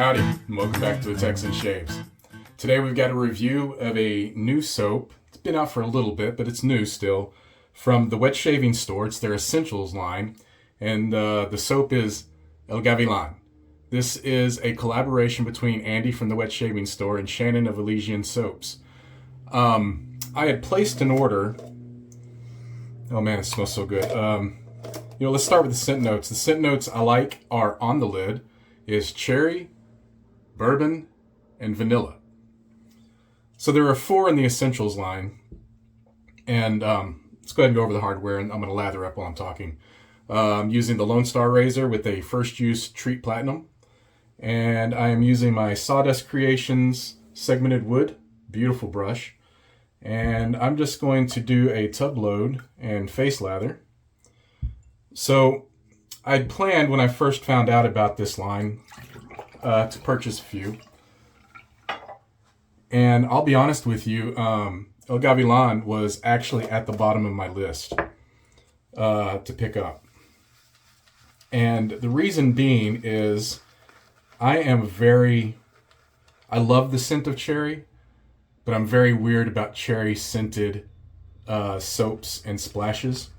Howdy, and welcome back to the Texan Shaves. Today we've got a review of a new soap. It's been out for a little bit, but it's new still. From the wet shaving store, it's their Essentials line, and the soap is El Gavilan. This is a collaboration between Andy from the wet shaving store and Shannon of Elysian soaps. I had placed an order. Oh man, it smells so good. Let's start with the scent notes. The scent notes I like are on the lid is cherry, bourbon, and vanilla. So there are 4 in the Essentials line. And let's go ahead and go over the hardware, and I'm going to lather up while I'm talking. I'm using the Lone Star razor with a First Use Treat Platinum. And I am using my Sawdust Creations segmented wood. Beautiful brush. And I'm just going to do a tub load and face lather. So I'd planned when I first found out about this line to purchase a few. And I'll be honest with you, El Gavilan was actually at the bottom of my list to pick up. And the reason being is I love the scent of cherry, but I'm very weird about cherry scented soaps and splashes.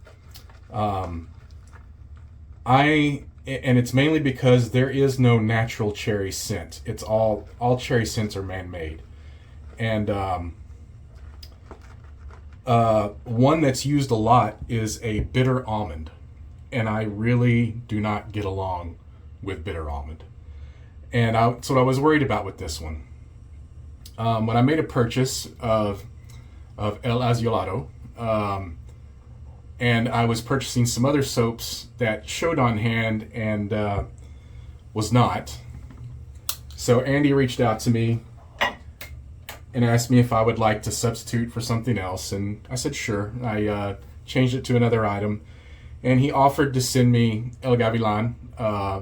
And it's mainly because there is no natural cherry scent. It's all cherry scents are man-made. And one that's used a lot is a bitter almond. And I really do not get along with bitter almond. And that's what I was worried about with this one. When I made a purchase of El Azuleado, and I was purchasing some other soaps that showed on hand and was not. So Andy reached out to me and asked me if I would like to substitute for something else. And I said, sure. I changed it to another item. And he offered to send me El Gavilan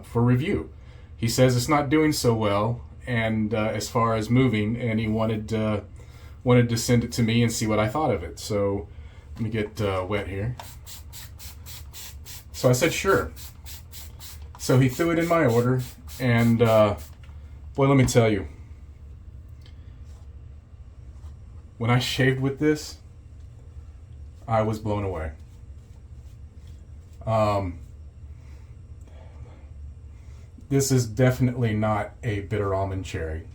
for review. He says it's not doing so well, and as far as moving, and he wanted to send it to me and see what I thought of it. So let me get wet here. So I said, sure. So he threw it in my order, and boy, let me tell you, when I shaved with this, I was blown away. This is definitely not a bitter almond cherry.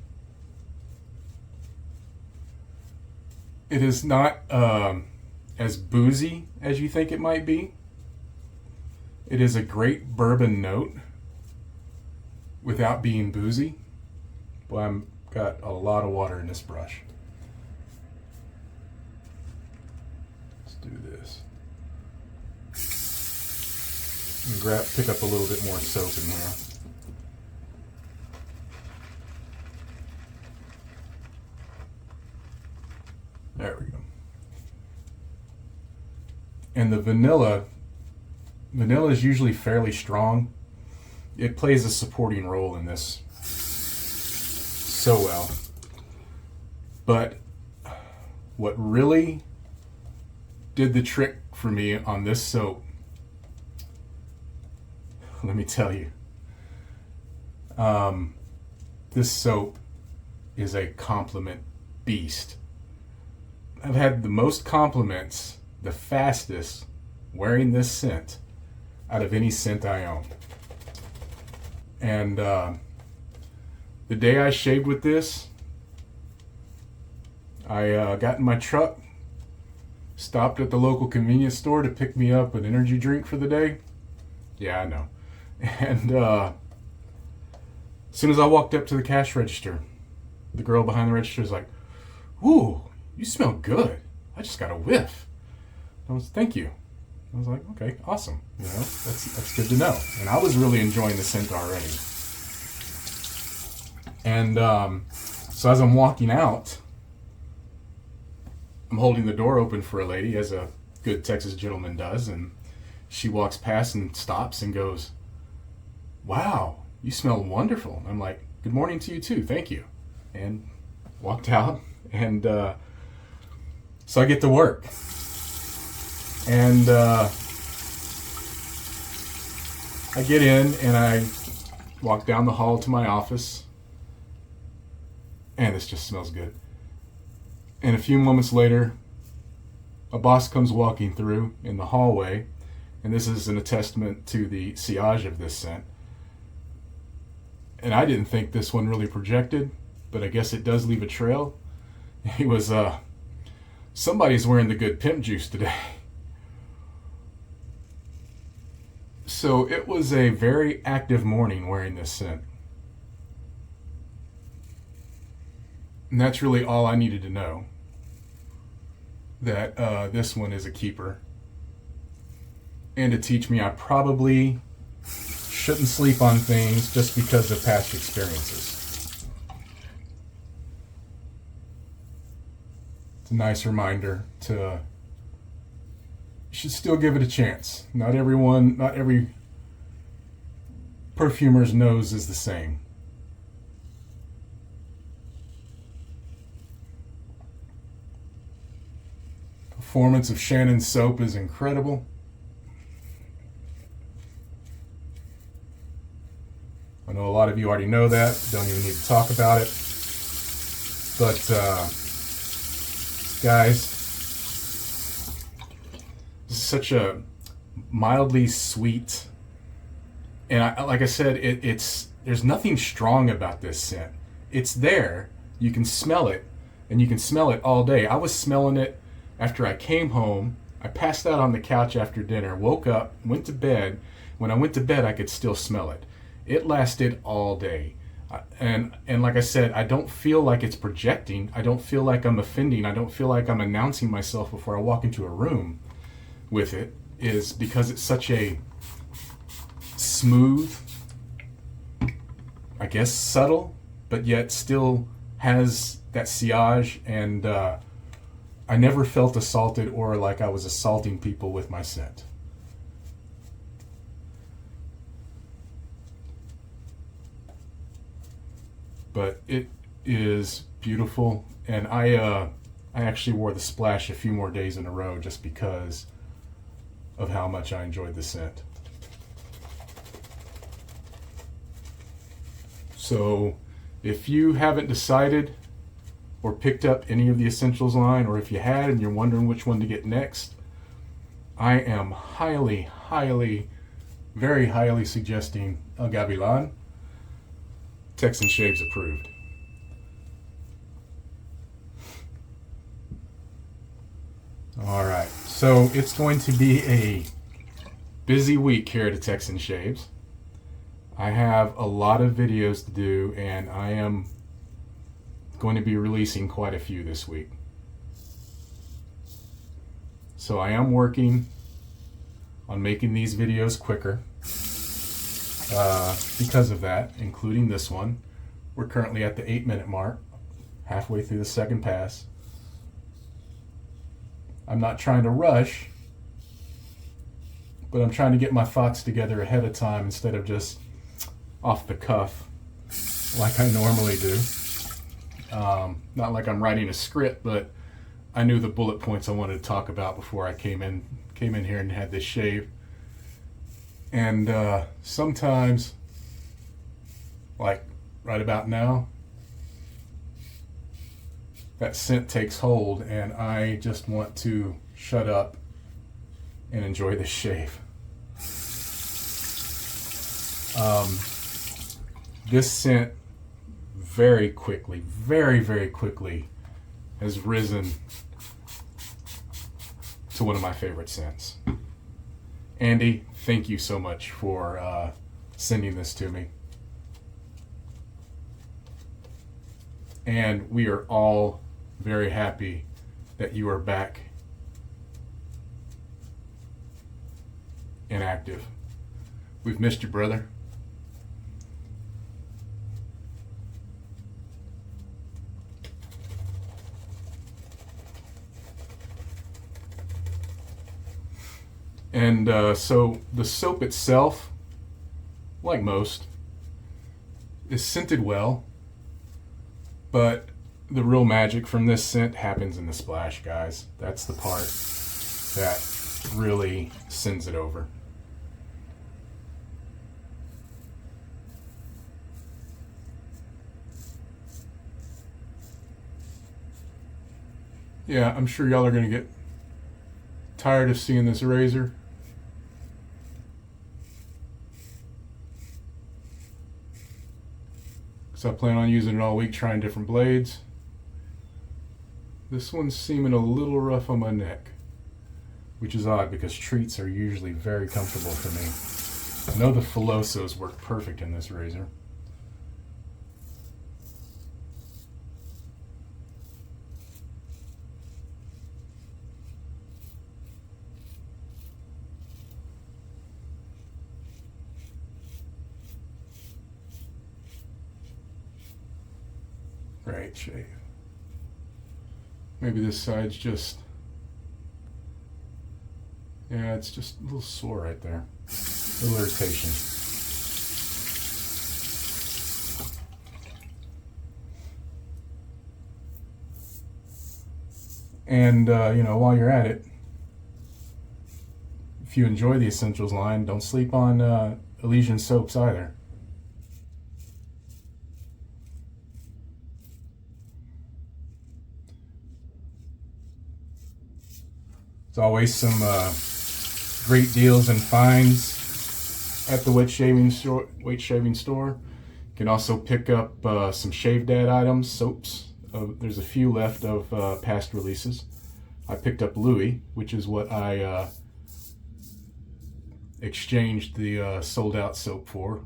It is not as boozy as you think it might be. It is a great bourbon note without being boozy. Boy, I've got a lot of water in this brush. Let's do this. Let me pick up a little bit more soap in here. There we go. And the vanilla is usually fairly strong. It plays a supporting role in this so well. But what really did the trick for me on this soap, let me tell you, this soap is a compliment beast. I've had the most compliments, the fastest, wearing this scent out of any scent I own. And the day I shaved with this, I got in my truck, stopped at the local convenience store to pick me up an energy drink for the day. Yeah, I know. And as soon as I walked up to the cash register, the girl behind the register was like, "Ooh, you smell good. I just got a whiff." I was, "Thank you." I was like, "Okay, awesome. That's good to know." And I was really enjoying the scent already. And so as I'm walking out, I'm holding the door open for a lady, as a good Texas gentleman does, and she walks past and stops and goes, "Wow, you smell wonderful." I'm like, "Good morning to you too, thank you." And walked out, and so I get to work. And I get in and I walk down the hall to my office, And this just smells good. And a few moments later, a boss comes walking through in the hallway, and this is a testament to the sillage of this scent. And I didn't think this one really projected, but I guess it does leave a trail. He was, somebody's wearing the good pimp juice today. So it was a very active morning wearing this scent. And that's really all I needed to know. That this one is a keeper. And to teach me I probably shouldn't sleep on things just because of past experiences. It's a nice reminder to you should still give it a chance. Not every perfumer's nose is the same. Performance of Shannon's soap is incredible. I know a lot of you already know that. Don't even need to talk about it. But, guys, this is such a mildly sweet, and like I said, there's nothing strong about this scent. It's there. You can smell it, and you can smell it all day. I was smelling it after I came home. I passed out on the couch after dinner, woke up, went to bed. When I went to bed, I could still smell it. It lasted all day. And like I said, I don't feel like it's projecting. I don't feel like I'm offending. I don't feel like I'm announcing myself before I walk into a room with it, is because it's such a smooth, I guess subtle, but yet still has that sillage, and I never felt assaulted or like I was assaulting people with my scent. But it is beautiful, and I actually wore the splash a few more days in a row just because of how much I enjoyed the scent. So if you haven't decided or picked up any of the Essentials line, or if you had and you're wondering which one to get next, I am very highly suggesting Gavilan. Texan Shaves approved. All right, so it's going to be a busy week here at Texan Shaves. I have a lot of videos to do, and I am going to be releasing quite a few this week. So I am working on making these videos quicker because of that, including this one. We're currently at the 8-minute mark, halfway through the second pass. I'm not trying to rush, but I'm trying to get my thoughts together ahead of time instead of just off the cuff like I normally do. Not like I'm writing a script, but I knew the bullet points I wanted to talk about before I came in here and had this shave. And sometimes, like right about now, that scent takes hold, and I just want to shut up and enjoy this shave. This scent very quickly, very quickly has risen to one of my favorite scents. Andy, thank you so much for sending this to me. And we are all very happy that you are back and active. We've missed you, brother. And so the soap itself, like most, is scented well, but the real magic from this scent happens in the splash, guys. That's the part that really sends it over. Yeah, I'm sure y'all are going to get tired of seeing this razor. So I plan on using it all week, trying different blades. This one's seeming a little rough on my neck, which is odd because treats are usually very comfortable for me. I know the Filosos work perfect in this razor. Right shave. Maybe this side's just, yeah, it's just a little sore right there. A little irritation. And, while you're at it, if you enjoy the Essentials line, don't sleep on Elysian soaps either. There's always some great deals and finds at the weight shaving store. You can also pick up some Shave Dad items, soaps. There's a few left of past releases. I picked up Louis, which is what I exchanged the sold out soap for.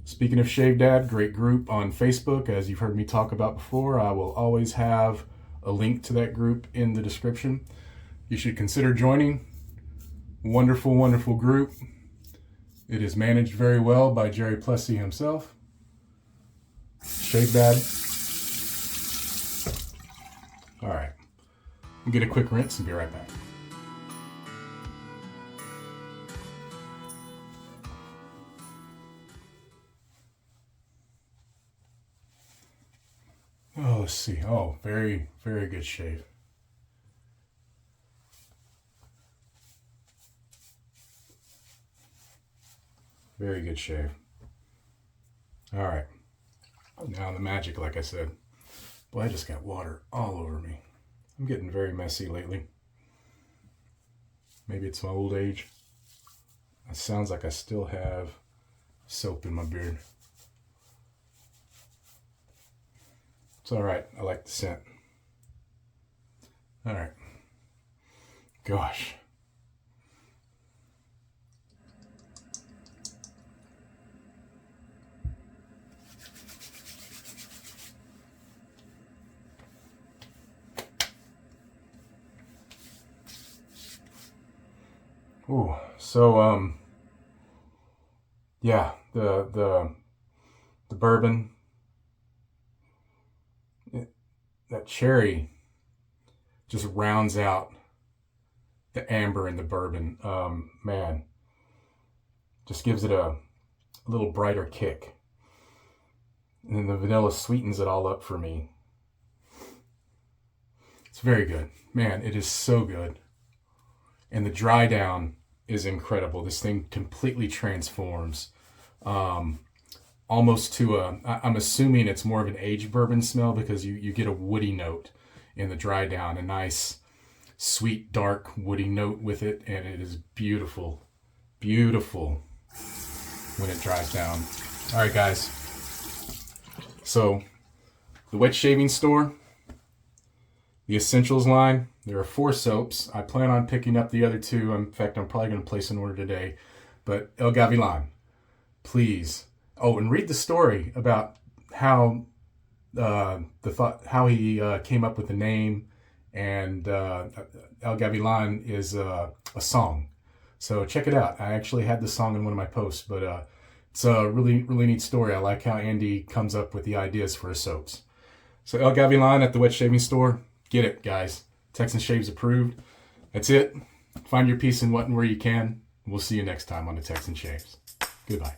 Speaking of Shave Dad, great group on Facebook, as you've heard me talk about before. I will always have a link to that group in the description. You should consider joining. Wonderful, wonderful group. It is managed very well by Jerry Plessy himself. Shave Dad. All right. We'll get a quick rinse and be right back. Oh, let's see. Oh, very, very good shave. Very good shave. All right. Now the magic, like I said. Boy, I just got water all over me. I'm getting very messy lately. Maybe it's my old age. It sounds like I still have soap in my beard. It's all right. I like the scent. All right. Gosh. Ooh, so yeah, the bourbon, that cherry just rounds out the amber in the bourbon. Man, just gives it a little brighter kick. And then the vanilla sweetens it all up for me. It's very good. Man, it is so good. And the dry down is incredible. This thing completely transforms. Almost to I'm assuming it's more of an aged bourbon smell because you get a woody note in the dry down, a nice, sweet, dark, woody note with it, and it is beautiful, beautiful when it dries down. All right, guys. So, the wet shaving store, the Essentials line, there are 4 soaps. I plan on picking up the other 2. In fact, I'm probably going to place an order today. But El Gavilan, please. Oh, and read the story about how how he came up with the name, and El Gavilan is a song. So check it out. I actually had the song in one of my posts, but it's a really, really neat story. I like how Andy comes up with the ideas for his soaps. So El Gavilan at the wet shaving store. Get it, guys. Texan Shaves approved. That's it. Find your peace in what and where you can. We'll see you next time on the Texan Shaves. Goodbye.